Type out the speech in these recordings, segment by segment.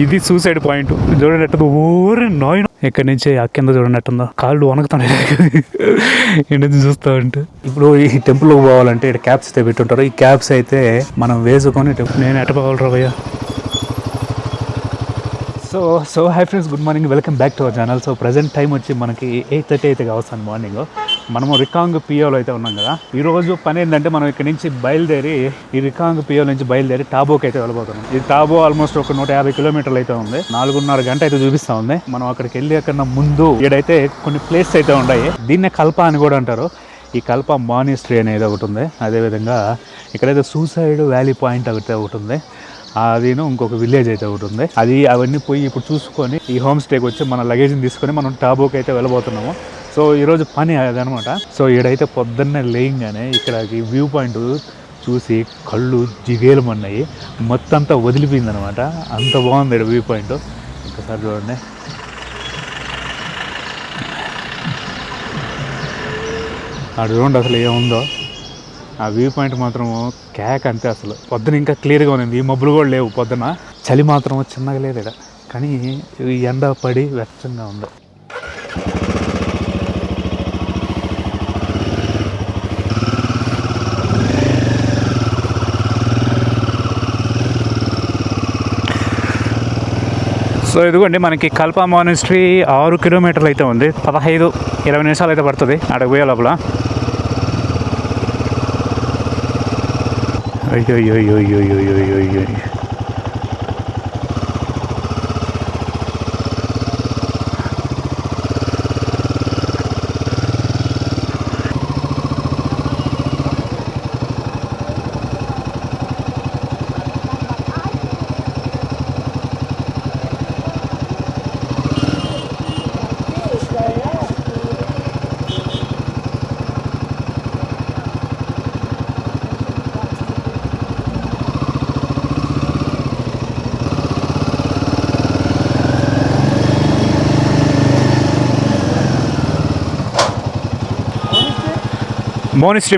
ఇది suicide point. చూడనట్టు ఊరే నాయన ఎక్కడి నుంచి ఆ కింద చూడనట్టుందో కాళ్ళు వణకుతున్నాయి ఎండది చూస్తూ ఉంటే. ఇప్పుడు ఈ టెంపుల్కి పోవాలంటే ఇక్కడ క్యాబ్స్ అయితే పెట్టుంటారు. ఈ క్యాబ్స్ అయితే మనం వేసుకొని నేను ఎట్ట పోవాలి భయ్యా. So hi friends, good morning, welcome back to our channel. So present time వచ్చి మనకి 8:30 అయితే కావస్తుంది మార్నింగ్. మనము రికాంగ్ పియోలో అయితే ఉన్నాం కదా. ఈరోజు పని ఏంటంటే మనం ఇక్కడ నుంచి బయలుదేరి ఈ రికాంగ్ పియో నుంచి బయలుదేరి టాబోకి అయితే వెళ్ళిపోతున్నాం. ఈ టాబో ఆల్మోస్ట్ ఒక 150 కిలోమీటర్లు అయితే ఉంది. 4.5 గంట అయితే చూపిస్తా ఉంది. మనం అక్కడికి వెళ్ళి అక్కడ ముందు ఇక్కడైతే కొన్ని ప్లేసెస్ అయితే ఉన్నాయి. దీన్నే కల్ప అని కూడా అంటారు. ఈ కల్ప మానిస్ట్రీ అనేది ఒకటి ఉంది. అదేవిధంగా ఇక్కడైతే సూసైడ్ వ్యాలీ పాయింట్ ఒకటి ఉంది. అదిను ఇంకొక విలేజ్ అయితే ఒకటి ఉంది. అవన్నీ పోయి ఇప్పుడు చూసుకొని ఈ హోమ్ స్టేకి వచ్చి మన లగేజ్ని తీసుకొని మనం టాబోకి అయితే వెళ్ళబోతున్నాము. సో ఈరోజు పని అదనమాట. సో ఈడైతే పొద్దున్నే లేయంగానే ఇక్కడ వ్యూ పాయింట్ చూసి కళ్ళు జిగేలమన్నాయి. మొత్తం అంతా వదిలిపోయింది అనమాట. అంత బాగుంది ఇక్కడ వ్యూ పాయింట్. ఒకసారి చూడండి. అటు చూడండి అసలు ఏముందో. ఆ వ్యూ పాయింట్ మాత్రం కేక్ అంతే. అసలు పొద్దున ఇంకా క్లియర్గా ఉంది. ఈ మబ్బులు కూడా లేవు. పొద్దున చలి మాత్రం చిన్నగా లేదు ఇక్కడ. కానీ ఎండ పడి వెచ్చంగా ఉంది. సో ఇదిగోండి మనకి కల్ప మానిస్ట్రీ 6 కిలోమీటర్లు అయితే ఉంది. 15-20 నిమిషాలు అయితే పడుతుంది అక్కడికి పోయే లోపల. అయ్యో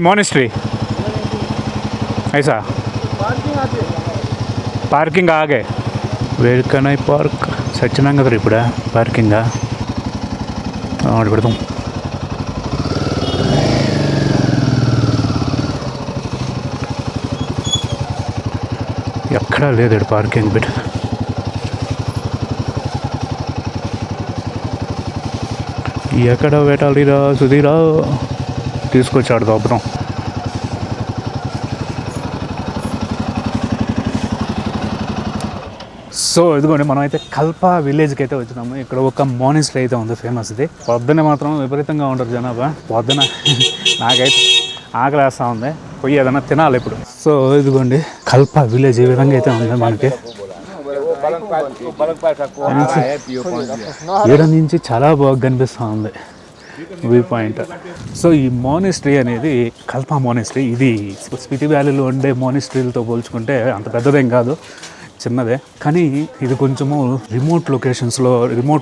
मोनिस्ट्री ऐसा पार्किंग आगे वेर कनाई पार्क सच्चिना कदर इपड़ा पार्किंग पड़ता ఎక్కడా లేదు పార్కింగ్ బిట్. ఎక్కడ పెట్టాలిరా సుధీరా తీసుకొచ్చాడు దోపరం. సో ఇదిగోండి మనం అయితే కల్ప విలేజ్కి అయితే వచ్చినాము. ఇక్కడ ఒక మానిస్ట్రీ అయితే ఉంది ఫేమస్. ఇది పొద్దున్నే మాత్రం విపరీతంగా ఉంటారు జనాభా. పొద్దున నాకైతే ఆకలి వేస్తూ ఉంది. పోయి ఏదైనా తినాలి ఇప్పుడు. సో ఇదిగోండి కల్ప విలేజ్ ఈ విధంగా అయితే ఉంది మనకి. ఈడ నుంచి చాలా బాగా కనిపిస్తూ ఉంది వ్యూ పాయింట్. సో ఈ మానిస్ట్రీ అనేది కల్ప మానిస్ట్రీ. ఇది స్పిటి వ్యాలీలో ఉండే మానిస్ట్రీలతో పోల్చుకుంటే అంత పెద్దదేం కాదు, చిన్నదే. కానీ ఇది కొంచెము రిమోట్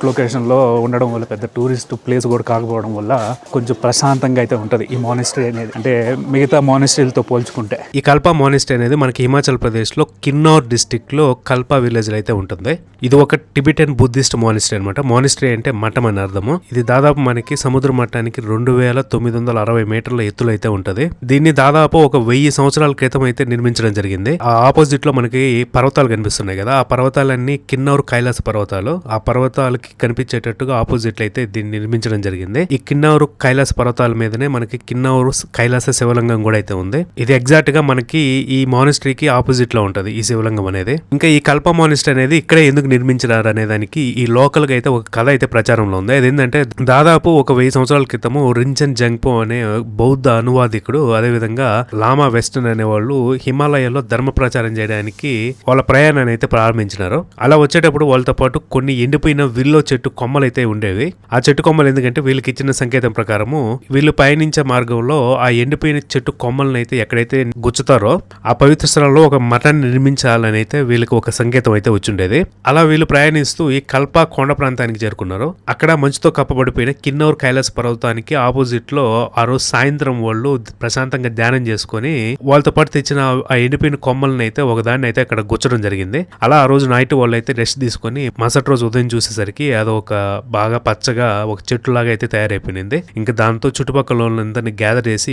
లొకేషన్లో ఉండడం వల్ల, పెద్ద టూరిస్ట్ ప్లేస్ కూడా కాకపోవడం వల్ల కొంచెం ప్రశాంతంగా అయితే ఉంటుంది ఈ మానిస్ట్రీ అనేది, అంటే మిగతా మానిస్ట్రీలతో పోల్చుకుంటే. ఈ కల్ప మానిస్ట్రీ అనేది మనకి హిమాచల్ ప్రదేశ్లో కిన్నౌర్ డిస్టిక్లో కల్ప విలేజ్లో అయితే ఉంటుంది. ఇది ఒక టిబెటన్ బుద్ధిస్ట్ మానిస్ట్రీ అనమాట. మానిస్ట్రీ అంటే మఠం అని అర్థము. ఇది దాదాపు మనకి సముద్ర మట్టానికి 2960 మీటర్ల ఎత్తులో అయితే ఉంటుంది. దీన్ని దాదాపు ఒక 1000 సంవత్సరాల క్రితం అయితే నిర్మించడం జరిగింది. ఆ ఆపోజిట్ లో మనకి పర్వతాలు కనిపిస్తున్నాయి కదా. ఆ పర్వతాలన్నీ కిన్నౌర్ కైలాస పర్వతాలు. ఆ పర్వతాలకి కనిపించేటట్టుగా ఆపోజిట్ అయితే దీన్ని నిర్మించడం జరిగింది. ఈ కిన్నౌర్ కైలాస పర్వతాల మీదనే మనకి కిన్నౌర్ కైలాస శివలింగం కూడా అయితే ఉంది. ఇది ఎగ్జాక్ట్ గా మనకి ఈ మానిస్ట్రీకి ఆపోజిట్ లో ఉంటది ఈ శివలింగం అనేది. ఇంకా ఈ కల్ప మానిస్ట్రీ అనేది ఇక్కడే ఎందుకు నిర్మించినారు అనే దానికి ఈ లోకల్ గా అయితే ఒక కథ అయితే ప్రచారంలో ఉంది. అదేంటంటే దాదాపు ఒక 1000 సంవత్సరాల క్రితము రించన్ జంగ్పో అనే బౌద్ధ అనువాదికుడు, అదేవిధంగా లామా వెస్టర్న్ అనే వాళ్ళు హిమాలయాల్లో ధర్మ ప్రచారం చేయడానికి వాళ్ళ ప్రయాణాన్ని అయితే ప్రారంభించినారు. అలా వచ్చేటప్పుడు వాళ్ళతో పాటు కొన్ని ఎండిపోయిన విల్లో చెట్టు కొమ్మలు అయితే ఉండేవి. ఆ చెట్టు కొమ్మలు ఎందుకంటే వీళ్ళకి ఇచ్చిన సంకేతం ప్రకారము వీళ్ళు పయనించే మార్గంలో ఆ ఎండిపోయిన చెట్టు కొమ్మలను అయితే ఎక్కడైతే గుచ్చుతారో ఆ పవిత్ర స్థలంలో ఒక మఠాన్ని నిర్మించాలని అయితే వీళ్ళకి ఒక సంకేతం అయితే వచ్చిండేది. అలా వీళ్ళు ప్రయాణిస్తూ ఈ కల్ప కొండ ప్రాంతానికి చేరుకున్నారు. అక్కడ మంచుతో కప్పబడిపోయిన కిన్నౌర్ కైలాస పర్వతానికి ఆపోజిట్ లో ఆ రోజు సాయంత్రం వాళ్ళు ప్రశాంతంగా ధ్యానం చేసుకుని వాళ్ళతో పాటు తెచ్చిన ఆ ఎండిపోయిన కొమ్మలను అయితే ఒకదాన్ని అయితే అక్కడ గుచ్చడం జరిగింది. జరిగింది. అలా ఆ రోజు నైట్ వాళ్ళు అయితే రెస్ట్ తీసుకొని మరుసటి రోజు ఉదయం చూసేసరికి అది ఒక బాగా పచ్చగా ఒక చెట్టు లాగా అయితే తయారైపోయింది. ఇంకా దాంతో చుట్టుపక్కల వాళ్ళందరినీ గ్యాదర్ చేసి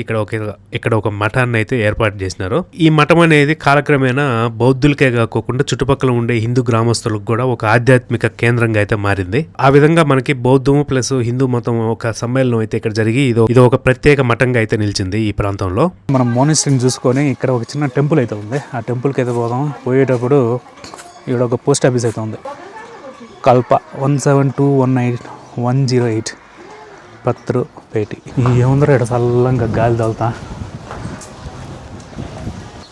ఇక్కడ ఒక మఠాన్ని అయితే ఏర్పాటు చేసినారు. ఈ మఠం అనేది కాలక్రమేణా బౌద్ధులకే కాకుండా చుట్టుపక్కల ఉండే హిందూ గ్రామస్తులకు కూడా ఒక ఆధ్యాత్మిక కేంద్రంగా అయితే మారింది. ఆ విధంగా మనకి బౌద్ధము ప్లస్ హిందూ మతం ఒక సమ్మేళనం అయితే ఇక్కడ జరిగి ఇది ఒక ప్రత్యేక మఠంగా అయితే నిలిచింది ఈ ప్రాంతంలో. మనం మోనిస్టరీని చూసుకొని ఇక్కడ ఒక చిన్న టెంపుల్ అయితే ఉంది. ఆ టెంపుల్కి అయితే పోదాం. పోయేటప్పుడు ఇక్కడ ఒక పోస్ట్ ఆఫీస్ అయితే ఉంది. కల్ప 17218 పత్రుపేటి. ఏముందరో ఇక్కడ చల్లంగా గాలి తగులుతా.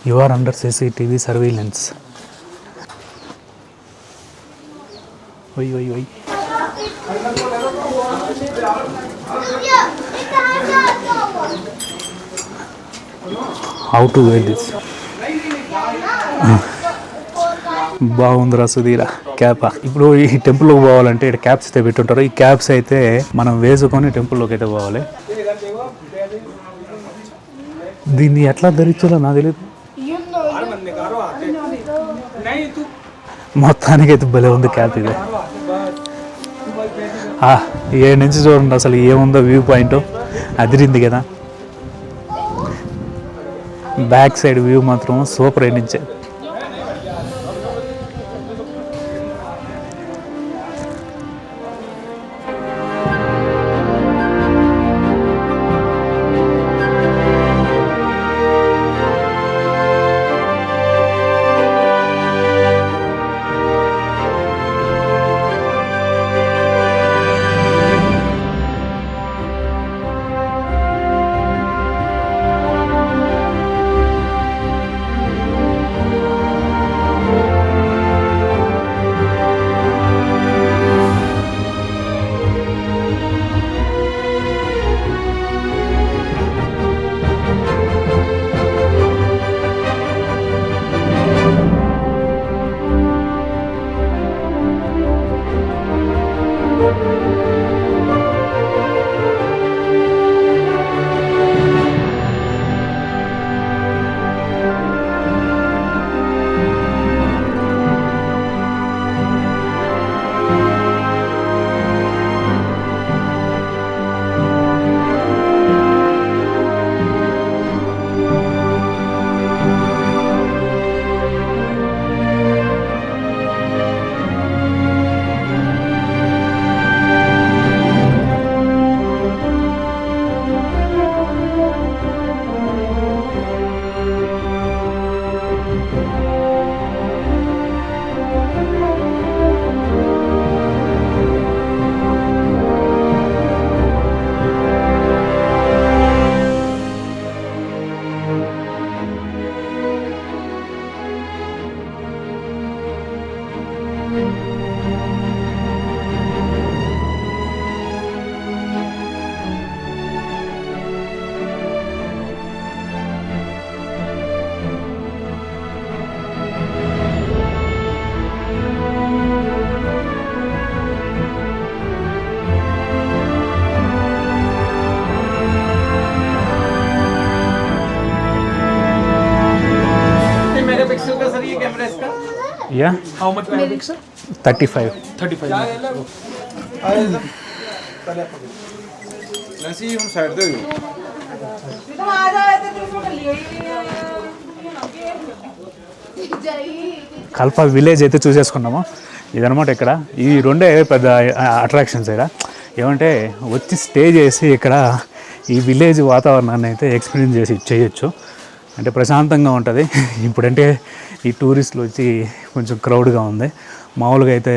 You are under CCTV surveillance. Why why why how to wear this. బాగుందిరా సుధీరా క్యాపా. ఇప్పుడు ఈ టెంపుల్లోకి పోవాలంటే ఇక్కడ క్యాప్స్ అయితే పెట్టుంటారు. ఈ క్యాప్స్ అయితే మనం వేసుకొని టెంపుల్లోకి అయితే పోవాలి. దీన్ని ఎట్లా ధరించాలో నాకు తెలియదు. మొత్తానికి అయితే భలే ఉంది క్యాప్ ఇది. ఏడు నుంచి చూడండి అసలు ఏముందో వ్యూ పాయింట్. అదిరింది కదా. బ్యాక్ సైడ్ వ్యూ మాత్రం సూపర్ నుంచే. Yeah. How much megapixel? 35. 35. Nancy, हम साइड दे दो. కల్ప విలేజ్ అయితే చూసేసుకున్నాము. ఇదనమాట ఇక్కడ ఈ రెండే పెద్ద అట్రాక్షన్స్. ఇక్కడ ఏమంటే వచ్చి స్టే చేసి ఇక్కడ ఈ విలేజ్ వాతావరణాన్ని అయితే ఎక్స్పీరియన్స్ చేసి చేయొచ్చు. అంటే ప్రశాంతంగా ఉంటుంది. ఇప్పుడంటే ఈ టూరిస్టులు వచ్చి కొంచెం క్రౌడ్గా ఉంది. మామూలుగా అయితే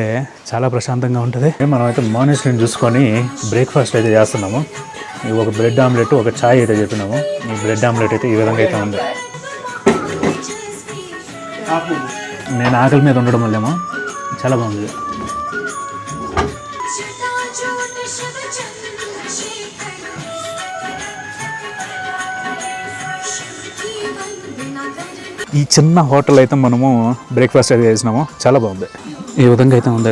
చాలా ప్రశాంతంగా ఉంటుంది. మనం అయితే మార్నింగ్ చూసుకొని బ్రేక్ఫాస్ట్ అయితే చేస్తున్నాము. ఒక బ్రెడ్ ఆమ్లెట్, ఒక ఛాయ్ అయితే చెప్తున్నాము. ఈ బ్రెడ్ ఆమ్లెట్ అయితే ఈ విధంగా అయితే ఉంది. నేను ఆకలి మీద ఉండడం వల్లేమో చాలా బాగుంది. ఈ చిన్న హోటల్ అయితే మనము బ్రేక్ఫాస్ట్ అయితే చేసినాము. చాలా బాగుంది. ఈ విధంగా అయితే ఉంది.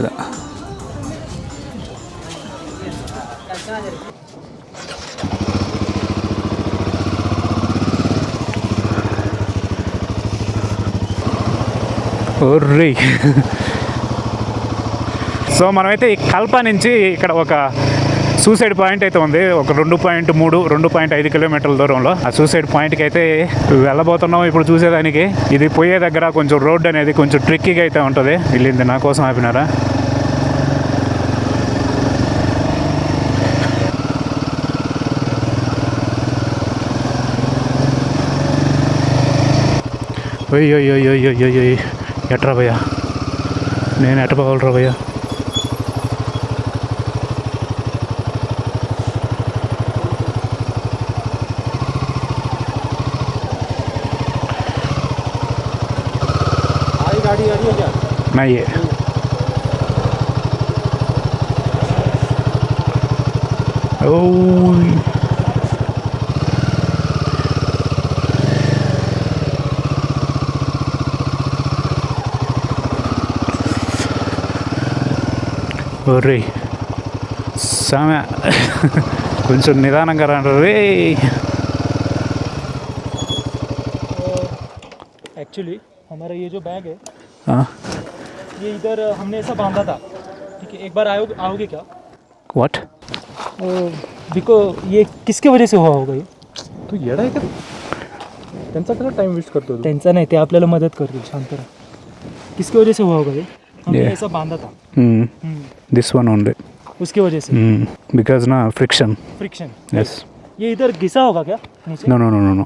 ఒర్రి. సో మనమైతే ఈ కల్ప నుంచి ఇక్కడ ఒక సూసైడ్ పాయింట్ అయితే ఉంది, ఒక 2.5 కిలోమీటర్ల దూరంలో. ఆ సూసైడ్ పాయింట్కి అయితే వెళ్ళబోతున్నాం ఇప్పుడు చూసేదానికి. ఇది పోయే దగ్గర కొంచెం రోడ్ అనేది కొంచెం ట్రిక్కీగా అయితే ఉంటుంది. వెళ్ళింది నా కోసం ఆపినారా. అయ్యో ఎట్రా భయ్యా, నేను ఎట్ట పోవాలరా భయ్యా. नहीं है. Oh. ఒర్రే సామె కొంచెం నిదానంగా రండి. एक्चुअली हमारा ये जो बैग है हाँ ये इधर हमने ऐसा बांधा था, ठीक है. एक बार आओगे क्या? व्हाट? बिको ये किसके वजह से हुआ होगा ये? तू येडा आहे का? त्यांचा कसा टाइम वेस्ट करतो तू? त्यांचा नाही, ते आपल्याला मदत करतील, शांत राहा. किसकी वजह से हुआ होगा ये? हमने Yeah. ऐसा बांधा था. दिस वन ओनली उसकी वजह से बिकॉज ना फ्रिक्शन. फ्रिक्शन. यस. ये इधर घिसा होगा क्या नीचे? No.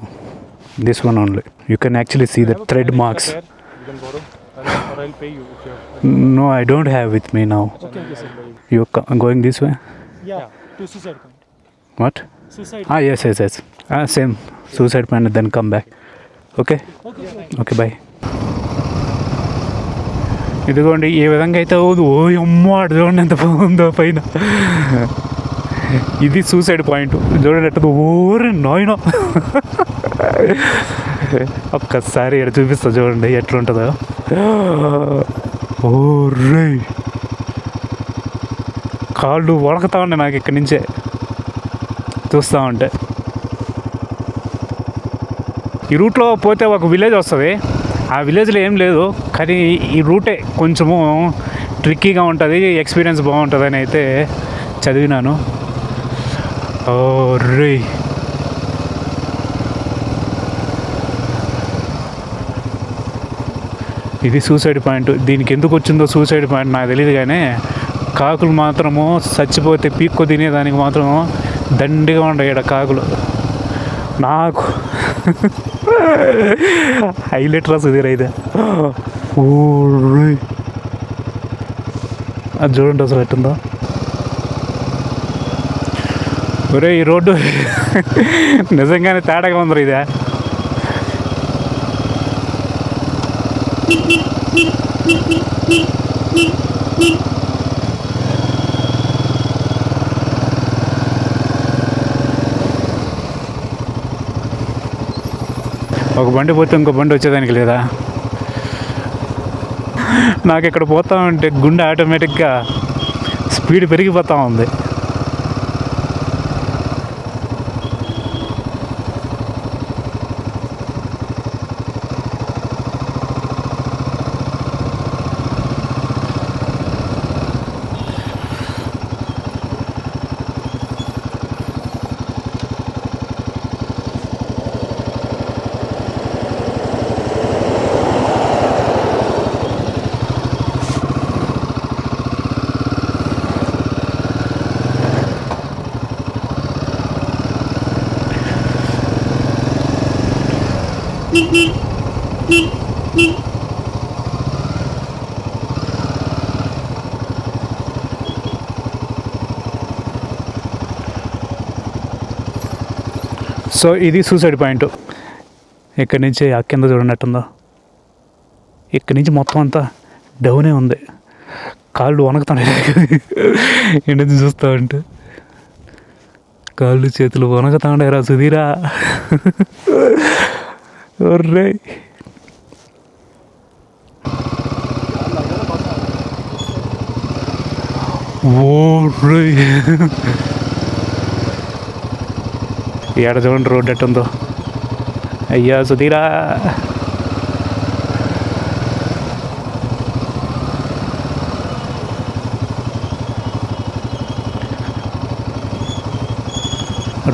This one only. You can actually see the thread marks. You can borrow or I'll pay you if you have. No, I don't have with me now. Okay, sir. You're going this way? Yeah, to suicide point. What? Suicide. Yes. Same. Suicide point and then come back. Okay? Okay. Okay bye. ఇదిగోండి ఏ విధంగా అయితే అవుదు. ఓ అమ్మ అటు చూడండి ఎంత బాగుందో పైన. ఇది సూసైడ్ పాయింట్ చూడండి ఎట్టు. ఓరే నాయన ఒక్కసారి ఇక్కడ చూపిస్తా చూడండి ఎట్లుంటుందో. ఓరే కాళ్ళు వణకుతా ఉండే నాకు ఇక్కడి నుంచే చూస్తూ ఉంటే. ఈ రూట్లో పోతే ఒక విలేజ్ వస్తుంది. ఆ విలేజ్లో ఏం లేదు, కానీ ఈ రూటే కొంచెము ట్రిక్కీగా ఉంటుంది, ఎక్స్పీరియన్స్ బాగుంటుందని అయితే చదివినాను. రే ఇది సూసైడ్ పాయింట్. దీనికి ఎందుకు వచ్చిందో సూసైడ్ పాయింట్ నాకు తెలియదు, కానీ కాకులు మాత్రము చచ్చిపోతే పీక్కో తినేదానికి మాత్రం దండిగా ఉంటాయి ఇక్కడ కాకులు. నాకు హైలైట్ రా సుధీర్ అయితే. ఓ అది చూడండి అసలు ఎట్టుందో. ఒరే ఈ రోడ్డు నిజంగానే తేడాగా ఉందిరా ఇదే. ఒక బండి పోతే ఇంకో బండి వచ్చేదానికి లేదా. నాకు ఇక్కడ పోతా ఉంటే గుండె ఆటోమేటిక్గా స్పీడ్ పెరిగిపోతూ ఉంది. సో ఇది సూసైడ్ పాయింట్. ఇక్కడి నుంచి ఆ కింద చూడనట్టుందో, ఇక్కడి నుంచి మొత్తం అంతా డౌనే ఉంది. కాళ్ళు వణకుతున్నాయి ఇంటి నుంచి చూస్తూ ఉంటే. కాళ్ళు చేతులు వణకుతా ఉండే రా సుధీరా. ఒర్రే ఓర్రే ఏడ చూడండి రోడ్డు ఎట్టుందో. అయ్యా సుధీరా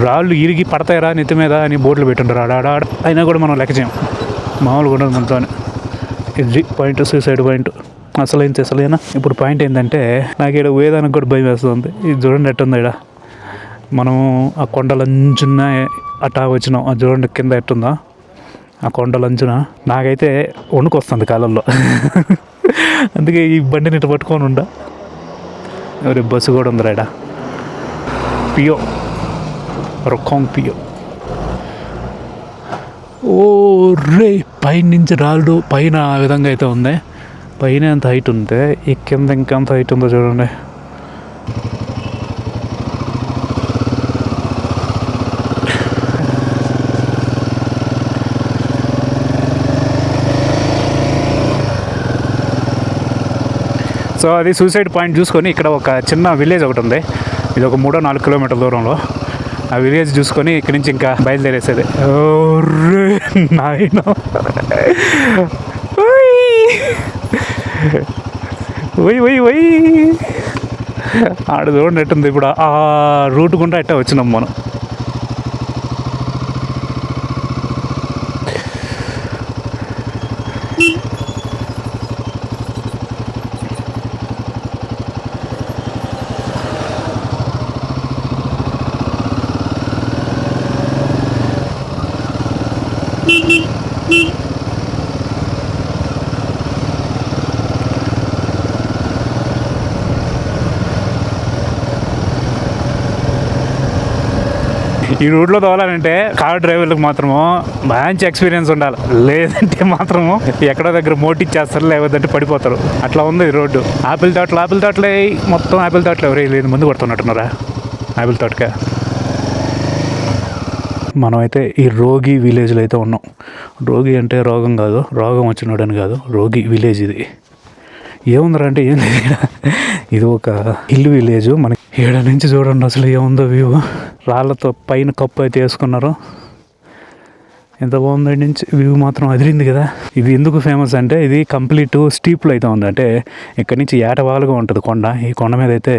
రాళ్ళు ఇరిగి పడతాయరా నెత్తి మీద అని బోర్డులు పెట్టుంటారు ఆడ అయినా కూడా మనం లెక్క చేయం. మామూలుగా ఉండదు మనతో. ఇది పాయింట్, సూసైడ్ పాయింట్. అసలేనా ఇప్పుడు పాయింట్ ఏంటంటే నాకు ఇక్కడ పోయేదానికి కూడా భయం వేస్తుంది. ఇది చూడండి ఎట్టుంది ఇక్కడ. మనం ఆ కొండలంచున్న అటా వచ్చినాం. అది చూడండి కింద ఎట్టుందా ఆ కొండలంచున. నాకైతే వణుకొస్తుంది కాలంలో. అందుకే ఈ బండిని ఇటు పట్టుకొని ఉండా. ఎవరి బస్సు కూడా ఉందిరా ఇక్కడ. పియో రొక్కాంగ్ పియో. ఓ రే పైన నుంచి రాళ్ళు పైన ఆ విధంగా అయితే ఉంది. పైన ఎంత హైట్ ఉంటే ఈ కింద ఇంకెంత హైట్ ఉందో చూడండి. సో అది సూసైడ్ పాయింట్ చూసుకొని ఇక్కడ ఒక చిన్న విలేజ్ ఒకటి ఉంది. ఇది ఒక 3-4 కిలోమీటర్ల దూరంలో. ఆ విలేజ్ చూసుకొని ఇక్కడి నుంచి ఇంకా బయలుదేరేసేది. నాయన వై ఆడ చూడండి ఎట్టుంది. ఇప్పుడు ఆ రూట్ గుండా అట్టే వచ్చినాం మనం. ఈ రూట్లో తోలాలంటే కార్ డ్రైవర్లకు మాత్రము మంచి ఎక్స్పీరియన్స్ ఉండాలి. లేదంటే మాత్రము ఎక్కడో దగ్గర మోటిచ్చేస్తారు, లేదంటే పడిపోతారు. అట్లా ఉంది ఈ రోడ్డు. ఆపిల్ తోటలే మొత్తం ఆపిల్ తోటలు. ఎవరు లేదు ముందు కొడుతున్నట్టున్నారా ఆపిల్ తోటకే. మనమైతే ఈ రోగి విలేజ్లో అయితే ఉన్నాం. రోగి అంటే రోగం కాదు, రోగం వచ్చినాడని కాదు, రోగి విలేజ్ ఇది. ఏముందిరా అంటే ఏం లేదు ఇక్కడ. ఇది ఒక హిల్ విలేజ్. మనకి ఏడ నుంచి చూడండి అసలు ఏముందో వ్యూ. రాళ్ళతో పైన కప్పు అయితే వేసుకున్నారు. ఎంత బాగుంది నుంచి వ్యూ మాత్రం అదిరింది కదా. ఇది ఎందుకు ఫేమస్ అంటే ఇది కంప్లీట్ స్టీప్లో అయితే ఉంది. అంటే ఇక్కడి నుంచి ఏటవాలుగా ఉంటుంది కొండ. ఈ కొండ మీద అయితే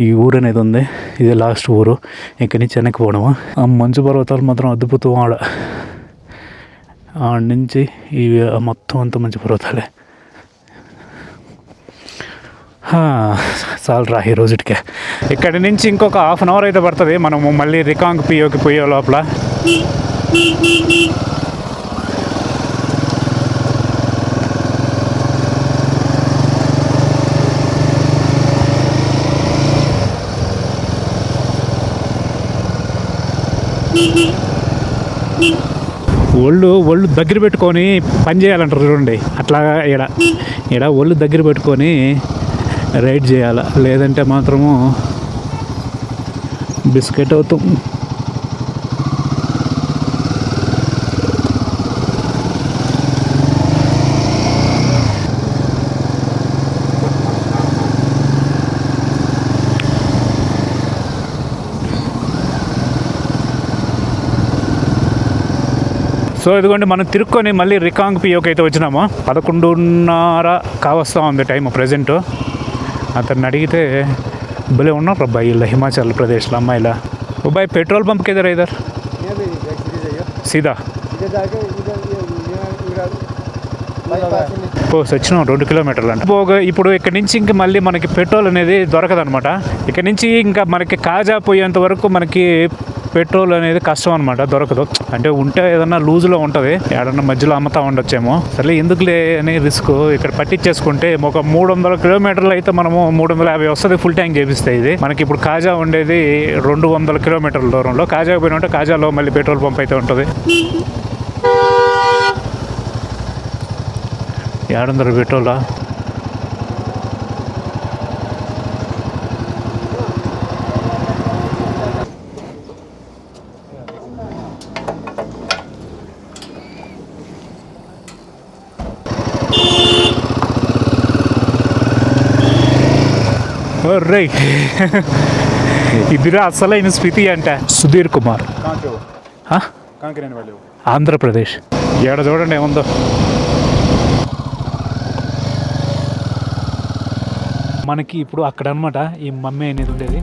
ఈ ఊరు అనేది ఉంది. ఇది లాస్ట్ ఊరు. ఇక్కడి నుంచి వెనక్కి పోవడము. ఆ మంచు పర్వతాలు మాత్రం అద్భుతం. ఆడ నుంచి ఇవి మొత్తం అంతా మంచు పర్వతాలే. చాలరా ఈ రోజుటికే. ఇక్కడి నుంచి ఇంకొక హాఫ్ అన్ అవర్ అయితే పడుతుంది మనము మళ్ళీ రికాంగ్ పియోకి పోయే లోపల. ఒళ్ళు దగ్గర పెట్టుకొని పని చేయాలంటారు చూడండి. అట్లాగా ఈడ ఒళ్ళు దగ్గర పెట్టుకొని రైడ్ చేయాలి. లేదంటే మాత్రము బిస్కెట్ అవుతాం. సో ఇదిగోండి మనం తిరుక్కొని మళ్ళీ రికాంగ్ పియోకి అయితే వచ్చినాము. 11:30 కావస్తా ఉంది టైం ప్రజెంట్. అతన్ని అడిగితే భలే ఉన్నారు అబ్బాయి ఇలా హిమాచల్ ప్రదేశ్లో అమ్మాయిలా. అబ్బాయి పెట్రోల్ పంప్ కిదర్ ఇదర్ సీదా సచ్చినాం 2 కిలోమీటర్లు అంటే. ఇప్పుడు ఇక్కడ నుంచి ఇంకా మళ్ళీ మనకి పెట్రోల్ అనేది దొరకదు అనమాట. ఇక్కడ నుంచి ఇంకా మనకి కాజా పోయేంత వరకు మనకి పెట్రోల్ అనేది కష్టం అనమాట, దొరకదు. అంటే ఉంటే ఏదన్నా లూజ్లో ఉంటుంది, ఏడన్నా మధ్యలో అమ్ముతా ఉండొచ్చేమో. సరే ఎందుకులే అని రిస్క్ ఇక్కడ పట్టించేసుకుంటే ఒక 300 కిలోమీటర్లు అయితే మనము 350 వస్తుంది ఫుల్ ట్యాంక్ చేపిస్తాయి. ఇది మనకి ఇప్పుడు కాజా ఉండేది 200 కిలోమీటర్ల దూరంలో. కాజా పోయిన ఉంటే కాజాలో మళ్ళీ పెట్రోల్ పంప్ అయితే ఉంటుంది. 700 పెట్రోలా? రే ఇదిరా అసలైన స్పితి అంటే. సుధీర్ కుమార్, ఆంధ్రప్రదేశ్. ఏడ చూడండి ఏముందో. మనకి ఇప్పుడు అక్కడ అనమాట ఈ మమ్మీ అనేది ఉండేది.